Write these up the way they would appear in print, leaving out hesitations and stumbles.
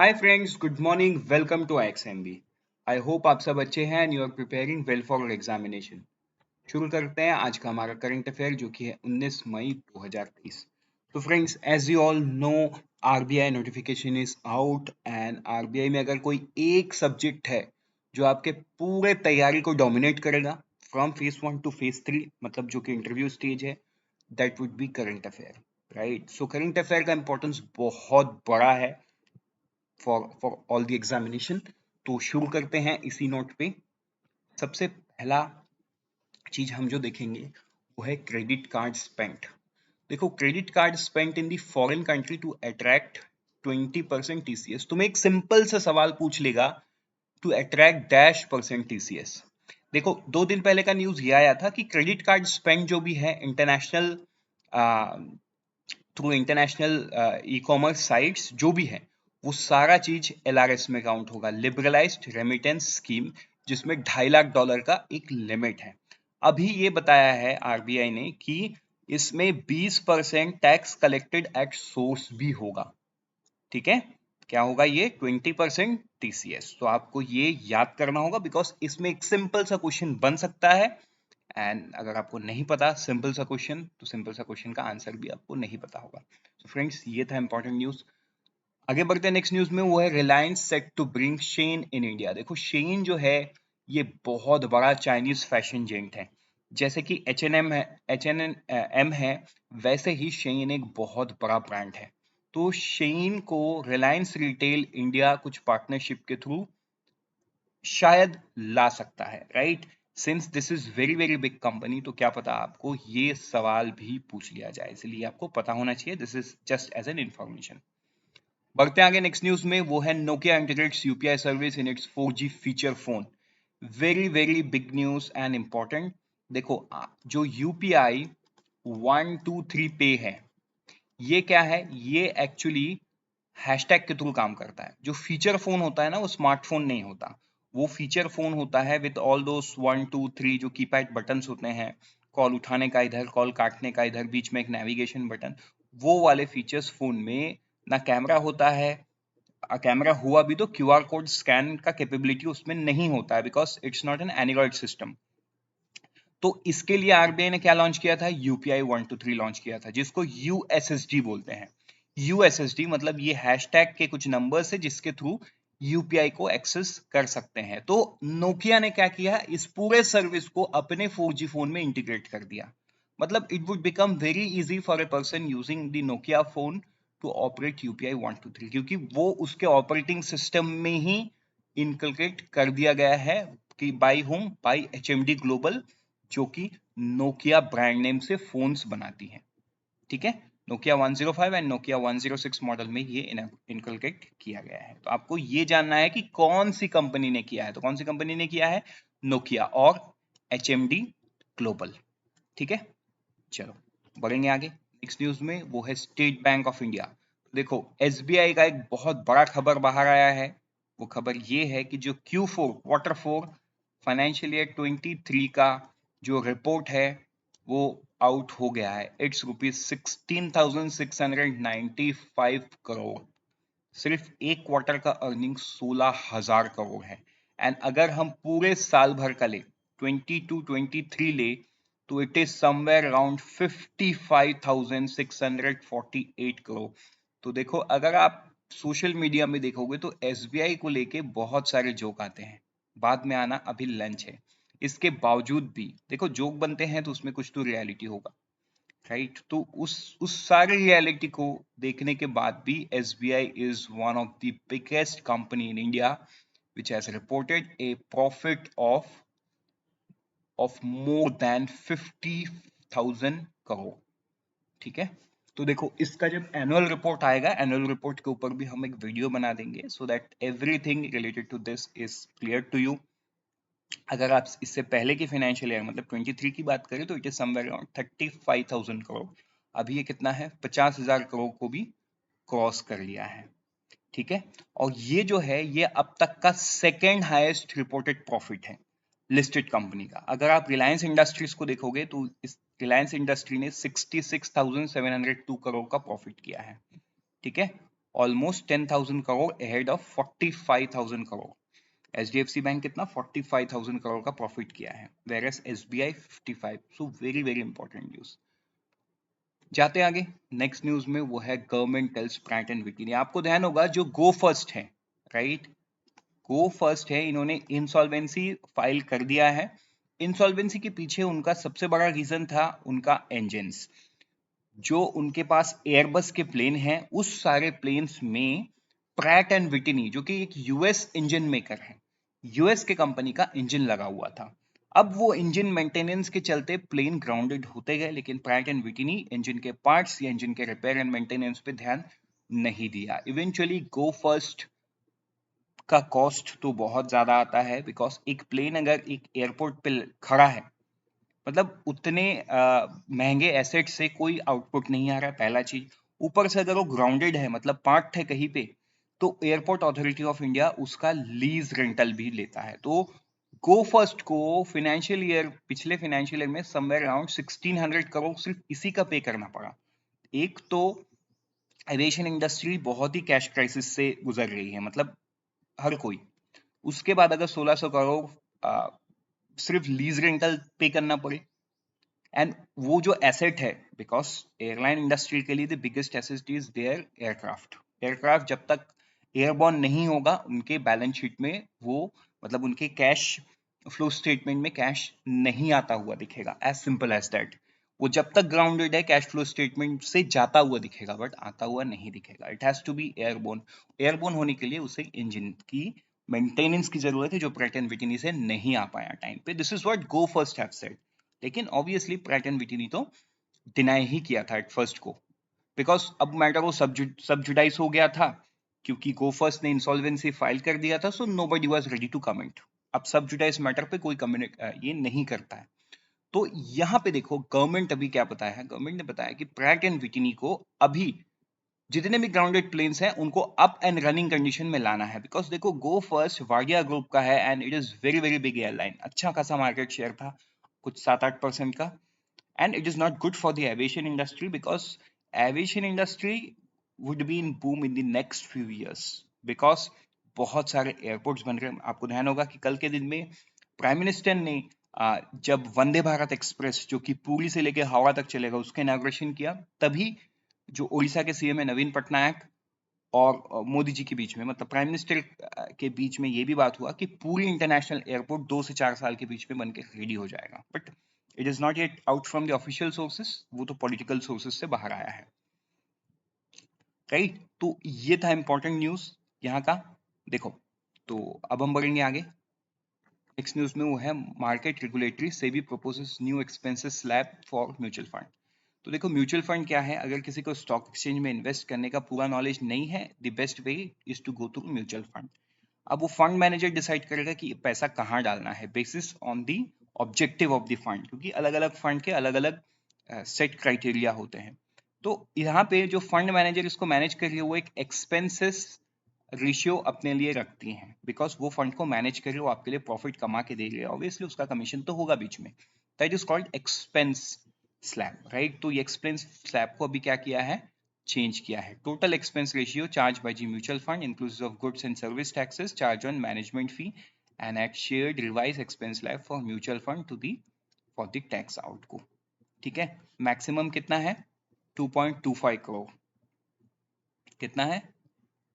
Hi friends, good morning. Welcome to IXMB। I hope आप सब अच्छे हैं and you are preparing well for examination. शुरू करते हैं आज का हमारा करंट अफेयर जो कि है 19 मई 2023। तो friends, as you all know, RBI notification is out and RBI में अगर कोई एक सब्जेक्ट है जो आपके पूरे तैयारी को डोमिनेट करेगा फ्रॉम फेज 1 टू फेज 3, मतलब जो कि इंटरव्यू स्टेज है, that would be current affair. Right, so current affair का इंपॉर्टेंस बहुत बड़ा है फॉर ऑल द एग्जामिनेशन। तो शुरू करते हैं इसी नोट पे। सबसे पहला चीज हम जो देखेंगे वो है क्रेडिट कार्ड स्पेंट। देखो, credit card spent in the foreign country to attract 20% TCS। तुम्हें एक सिंपल सा सवाल पूछ लेगा, to attract dash percent TCS। देखो, 2 दिन पहले का न्यूज ये आया था कि क्रेडिट कार्ड स्पेंड जो भी है international through international e commerce sites जो भी है, वो सारा चीज LRS में काउंट होगा, लिबरलाइज्ड रेमिटेंस स्कीम, जिसमें $2.5 लाख का एक लिमिट है। अभी ये बताया है आरबीआई ने कि इसमें 20% टैक्स कलेक्टेड एट सोर्स भी होगा। ठीक है, क्या होगा ये? 20% TCS। तो आपको ये याद करना होगा बिकॉज इसमें एक सिंपल सा क्वेश्चन बन सकता है। एंड अगर आपको नहीं पता सिंपल सा क्वेश्चन, तो सिंपल सा क्वेश्चन का आंसर भी आपको नहीं पता होगा। तो फ्रेंड्स, ये था इंपॉर्टेंट न्यूज। आगे बढ़ते हैं नेक्स्ट न्यूज में, वो है Reliance set to bring Shein in India. देखो, शेन जो है ये बहुत बड़ा चाइनीज फैशन जेंट है। जैसे कि H&M है, H&M है, वैसे ही शेन एक बहुत बड़ा ब्रांड है। तो शेन को रिलायंस रिटेल इंडिया कुछ पार्टनरशिप के थ्रू शायद ला सकता है। Right, since this is very very big company, तो क्या पता आपको ये सवाल भी पूछ लिया जाए, इसलिए आपको पता होना चाहिए। This is just as an information. बढ़ते आगे नेक्स्ट न्यूज में, वो है Nokia integrates UPI service in its 4G feature phone. Very very big news and important. देखो, जो यूपीआई 123 पे है, ये क्या है? ये एक्चुअली हैशटैग के थ्रू काम करता है। जो फीचर फोन होता है ना, वो स्मार्टफोन नहीं होता, वो फीचर फोन होता है विद ऑल दोस 1 2 3 जो कीपैड बटन्स होते हैं, कॉल उठाने का इधर, कॉल काटने का इधर, बीच में एक नेविगेशन बटन। वो वाले फीचर्स फोन में ना कैमरा होता है, कैमरा हुआ भी तो क्यूआर कोड स्कैन का कैपेबिलिटी उसमें नहीं होता है because it's not an Android system. तो इसके लिए आरबीआई ने क्या लॉन्च किया था? यूपीआई 123 लॉन्च किया था, जिसको यूएसएसडी बोलते हैं। यूएसएसडी मतलब ये हैशटैग के कुछ नंबर्स है जिसके थ्रू यूपीआई को एक्सेस कर सकते हैं। तो नोकिया ने क्या किया, इस पूरे सर्विस को अपने 4G फोन में इंटीग्रेट कर दिया। मतलब it would become very easy for a person using the Nokia phone to operate UPI 123, क्योंकि वो उसके ऑपरेटिंग सिस्टम में ही इनकलकेट कर दिया गया है कि by home, by HMD global, जो कि नोकिया ब्रांड नेम से फोन्स बनाती है। ठीक है, नोकिया 105 एंड नोकिया 106 मॉडल में ये इनकलकेट किया गया है। तो आपको ये जानना है कि कौन सी कंपनी ने किया है। तो कौन सी कंपनी ने किया है? नोकिया और HMD ग्लोबल। ठीक है, चलो बढ़ेंगे आगे नेक्स्ट न्यूज में, वो है स्टेट बैंक ऑफ इंडिया। देखो, एसबीआई का एक बहुत बड़ा खबर बाहर आया है। वो खबर ये है कि जो Q4 फाइनेंशियल ईयर 23 का जो रिपोर्ट है वो आउट हो गया है। इट्स ₹16,695 करोड़। सिर्फ एक क्वार्टर का अर्निंग 16,000 करोड़ है। एंड अगर हम पूरे साल भर का ले, 22-23 ले, तो it is somewhere around 55,648 crore. तो देखो, अगर आप सोशल मीडिया में देखोगे तो एसबीआई को लेके बहुत सारे जोक आते हैं, बाद में आना, अभी लंच है। इसके बावजूद भी देखो, जोक बनते हैं तो उसमें कुछ तो रियलिटी होगा। राइट, तो उस सारी रियलिटी को देखने के बाद भी SBI is one of the biggest company in India which has reported a profit of more than 50,000 crore. ठीक है, तो देखो, इसका जब एनुअल रिपोर्ट आएगा, एनुअल रिपोर्ट के ऊपर भी हम एक वीडियो बना देंगे so that everything related to this is clear to you. अगर आप इससे पहले की फाइनेंशियल ईयर मतलब 23 की बात करें तो it is somewhere around 35,000 crore. अभी ये कितना है? 50,000 करोड़ को भी क्रॉस कर लिया है। ठीक है, और ये जो है ये अब तक का सेकेंड हाईएस्ट रिपोर्टेड प्रॉफिट है लिस्टेड कंपनी का। अगर आप रिलायंस इंडस्ट्रीज को देखोगे तो इस रिलायंस इंडस्ट्री ने 66,702 करोड़ का प्रॉफिट किया है। ठीक है, almost 10,000 crore ahead of 45,000 crore. HDFC bank कितना 45,000 करोड़ का प्रॉफिट किया है, versus SBI 55। So very very important news. जाते आगे नेक्स्ट न्यूज में, वो है government tells Pratt and Whitney. आपको ध्यान होगा जो गो फर्स्ट है, राइट, गो फर्स्ट है, इन्होंने इंसॉल्वेंसी फाइल कर दिया है। इंसॉल्वेंसी के पीछे उनका सबसे बड़ा रीजन था उनका इंजन्स। जो उनके पास एयरबस के प्लेन हैं, उस सारे प्लेन्स में प्रैट एंड विटनी, जो कि एक यूएस इंजन मेकर है, यूएस के कंपनी का इंजन लगा हुआ था। अब वो इंजन मेंटेनेंस के चलते प्लेन ग्राउंडेड होते गए, लेकिन प्रैट एंड विटनी इंजन के पार्ट्स या इंजन के रिपेयर एंड मेंटेनेंस पे ध्यान नहीं दिया। इवेंचुअली गो फर्स्ट का कॉस्ट तो बहुत ज्यादा आता है, बिकॉज एक प्लेन अगर एक एयरपोर्ट पे खड़ा है, मतलब उतने महंगे एसेट से कोई आउटपुट नहीं आ रहा है, पहला चीज। ऊपर से अगर वो ग्राउंडेड है, मतलब पार्ट है कहीं पे, तो एयरपोर्ट अथॉरिटी ऑफ इंडिया उसका लीज रेंटल भी लेता है। तो गो फर्स्ट को फाइनेंशियल ईयर, पिछले फाइनेंशियल ईयर में समवेयर अराउंड 1600 करोड़ सिर्फ इसी का पे करना पड़ा। एक तो एविएशन इंडस्ट्री बहुत ही कैश क्राइसिस से गुजर रही है, मतलब हर कोई। उसके बाद अगर 1600 करोड़ सिर्फ लीज रेंटल पे करना पड़े, एंड वो जो एसेट है, बिकॉज एयरलाइन इंडस्ट्री के लिए the biggest asset is their aircraft. Aircraft जब तक एयरबॉर्न नहीं होगा, उनके बैलेंस शीट में वो, मतलब उनके कैश फ्लो स्टेटमेंट में कैश नहीं आता हुआ दिखेगा, एज सिंपल एज दैट। वो जब तक ग्राउंडेड है, कैश फ्लो स्टेटमेंट से जाता हुआ दिखेगा, बट आता हुआ नहीं दिखेगा। It has to be airborne. Airborne होने के लिए उसे इंजन की मेंटेनेंस की जरूरत है, जो प्रैट एंड विटनी से नहीं आ पाया टाइम पे। This is what Go First have said. लेकिन ऑब्वियसली प्रैट एंड विटनी तो डिनाई ही किया था एट फर्स्ट को, बिकॉज अब मैटर वो सबजुडाइज हो गया था, क्योंकि गो फर्स्ट ने इंसॉल्वेंसी फाइल कर दिया था। So nobody was ready to comment. अब सबजुडाइज मैटर पे कोई कमेंट ये नहीं करता है। तो यहाँ पे देखो गवर्नमेंट अभी क्या बताया है, गवर्नमेंट ने बताया कि प्रैट एंड विटनी को अभी जितने भी ग्राउंडेड प्लेन्स हैं उनको अप एंड रनिंग कंडीशन में लाना है। बिकॉज देखो गो फर्स्ट वाडिया ग्रुप का है, and it is very very big airline, अच्छा खासा मार्केट शेयर था, कुछ 7-8% का। And it is not good for the aviation industry, because aviation industry would be in boom in the next few years, because बहुत सारे airports बन रहे हैं। आपको ध्यान होगा कि कल के दिन में प्राइम मिनिस्टर ने जब वंदे भारत एक्सप्रेस, जो कि पुरी से लेकर हावड़ा तक चलेगा, उसका इनॉग्रेशन किया, तभी जो उड़ीसा के सीएम है नवीन पटनायक और मोदी जी के बीच में, मतलब प्राइम मिनिस्टर के बीच में ये भी बात हुआ कि पूरी इंटरनेशनल एयरपोर्ट 2 से 4 साल के बीच में बनके रेडी हो जाएगा। But it is not yet out from the official sources, वो तो पॉलिटिकल सोर्सेस से बाहर आया है, राइट। तो ये था इंपॉर्टेंट न्यूज यहाँ का। देखो, तो अब हम बढ़ेंगे आगे। नेक्स्ट न्यूज में वो है market regulatory SEBI purposes new expenses slab for mutual fund. तो देखो म्यूचुअल फंड क्या है, अगर किसी को स्टॉक एक्सचेंज में इन्वेस्ट करने का पूरा नॉलेज नहीं है, the best way is to go to mutual fund. अब वो फंड मैनेजर डिसाइड करेगा कि पैसा कहाँ डालना है, basis on the objective of the fund, क्योंकि अलग अलग फंड के अलग अलग सेट क्राइटेरिया होते हैं। तो यहाँ पे जो फंड मैनेजर इसको मैनेज कर रही है, वो एक एक्सपेंसेस रेशियो अपने लिए रखती हैं, बिकॉज वो फंड को मैनेज कर रही है, वो आपके लिए प्रॉफिट कमा के दे रही है, ऑब्वियसली उसका कमीशन तो होगा बीच में। That is called expense slab, right. तो ये एक्सपेंस स्लैब को अभी क्या किया है, चेंज किया है। Total expense ratio charge by the mutual fund inclusive of goods and service taxes charge on management fee and at shared revise expense slab for mutual fund to the for the tax out को। ठीक है, maximum कितना है, 2.25 करोड़। कितना है,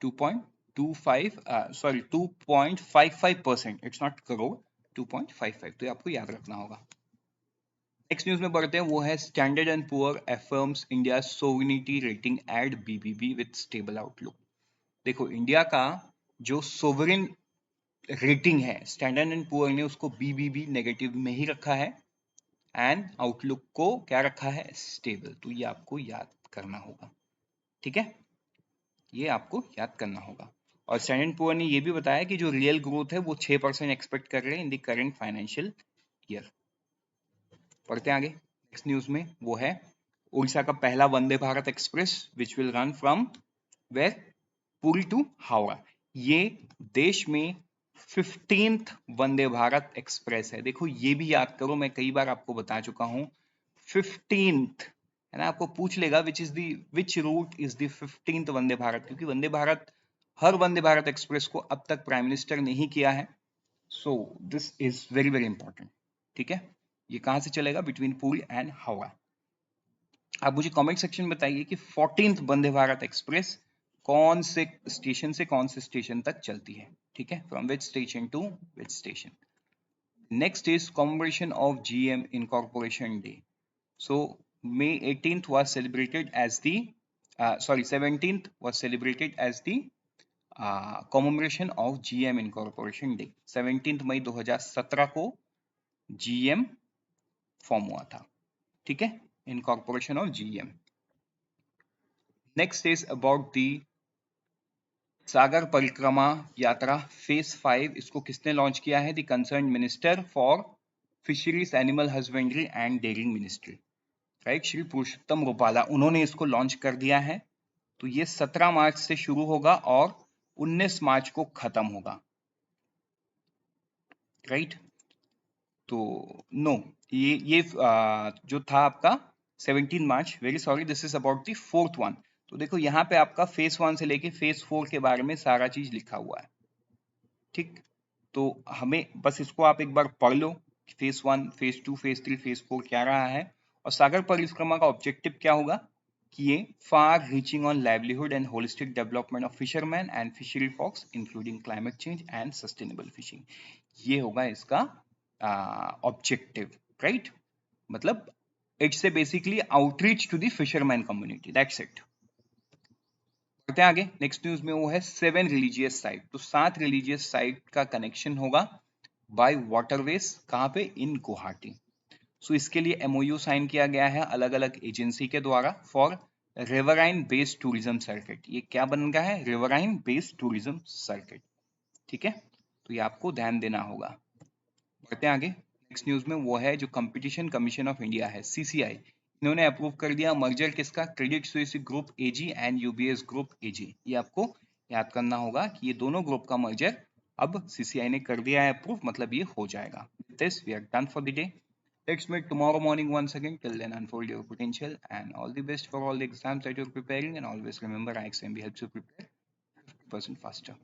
2.25 sorry 2.55%, it's not crore, 2.55। तो ये आपको याद रखना होगा। नेक्स्ट न्यूज में बढ़ते हैं, वो है Standard and Poor affirms India sovereignty rating at BBB with stable outlook. देखो इंडिया का जो सोवरेन रेटिंग है, स्टैंडर्ड एंड पुअर ने उसको बीबीबी नेगेटिव में ही रखा है, एंड आउटलुक को क्या रखा है, स्टेबल। तो ये आपको याद करना होगा, ठीक है, ये आपको याद करना होगा। और स्टैंडर्ड पुअर ने ये भी बताया कि जो रियल ग्रोथ है वो 6% एक्सपेक्ट कर रहे हैं in the current financial year. पढ़ते हैं आगे। नेक्स्ट न्यूज में वो है उड़ीसा का पहला Vande Bharat express which will run from where, Puri to Howrah. ये देश में 15th वंदे भारत एक्सप्रेस है। देखो ये भी याद करो, मैं कई बार आपको बता चुका हूं, 15th है ना, आपको पूछ लेगा which route is the 15th Vande Bharat, क्योंकि वंदे भारत, हर वंदे भारत एक्सप्रेस को अब तक प्राइम मिनिस्टर ने ही किया है। So this is very very important. ठीक है, ये कहां से चलेगा? Between Puri and Howrah. आप मुझे कमेंट सेक्शन में बताइए कि 14th वंदे भारत एक्सप्रेस कौन से स्टेशन से कौन से स्टेशन तक चलती है। ठीक है, from which station to which station. Next is commemoration of GM incorporation day. So May 18th was celebrated as the 17th was celebrated as the commemoration of GM Incorporation Day। 17 मई 2017 को GM form हुआ था। ठीक है, incorporation of GM। Next is about the Sagar Parikrama Yatra phase 5। इसको किसने launch किया है? The concern minister for fisheries, animal husbandry and dairying ministry, right, Shri Purushottam Rupala, उन्होंने इसको लॉन्च कर दिया है। तो ये 17 मार्च से शुरू होगा और 19 मार्च को खत्म होगा, राइट। तो नो, ये जो था आपका 17 मार्च, very sorry, this is about the 4th one. तो देखो यहाँ पे आपका फेज 1 से लेके फेज 4 के बारे में सारा चीज लिखा हुआ है। ठीक, तो हमें बस इसको आप एक बार पढ़ लो, फेज 1, फेज 2, फेज 3, फेज 4 क्या रहा है, और सागर परिक्रमा का ऑब्जेक्टिव क्या होगा कि ये far reaching on livelihood and holistic development of fisherman and fishery folks including climate change and sustainable fishing, ये होगा इसका ऑब्जेक्टिव, राइट। मतलब it's a basically outreach to the fisherman community, that's it. बढ़ते हैं आगे। नेक्स्ट न्यूज में वो है 7 रिलीजियस साइट। तो 7 रिलीजियस साइट का कनेक्शन होगा बाय वाटरवेज, कहाँ पे? इन गुवाहाटी। सो इसके लिए एमओयू साइन किया गया है अलग अलग एजेंसी के द्वारा for riverine based tourism circuit. ये क्या बन गया है? Riverine based tourism circuit. ठीक है, तो ये आपको ध्यान देना होगा। बढ़ते हैं आगे। नेक्स्ट न्यूज में वो है जो कंपटीशन कमीशन ऑफ इंडिया है, सीसीआई, इन्होंने अप्रूव कर दिया मर्जर किसका? Credit Suisse group AG and UBS group AG. ये आपको याद करना होगा कि ये दोनों ग्रुप का मर्जर अब सीसीआई ने कर दिया है अप्रूव, मतलब ये हो जाएगा। This we are done for the day. Let's meet tomorrow morning once again. Till then, unfold your potential and all the best for all the exams that you're preparing. And always remember, IXMB helps you prepare 50% faster.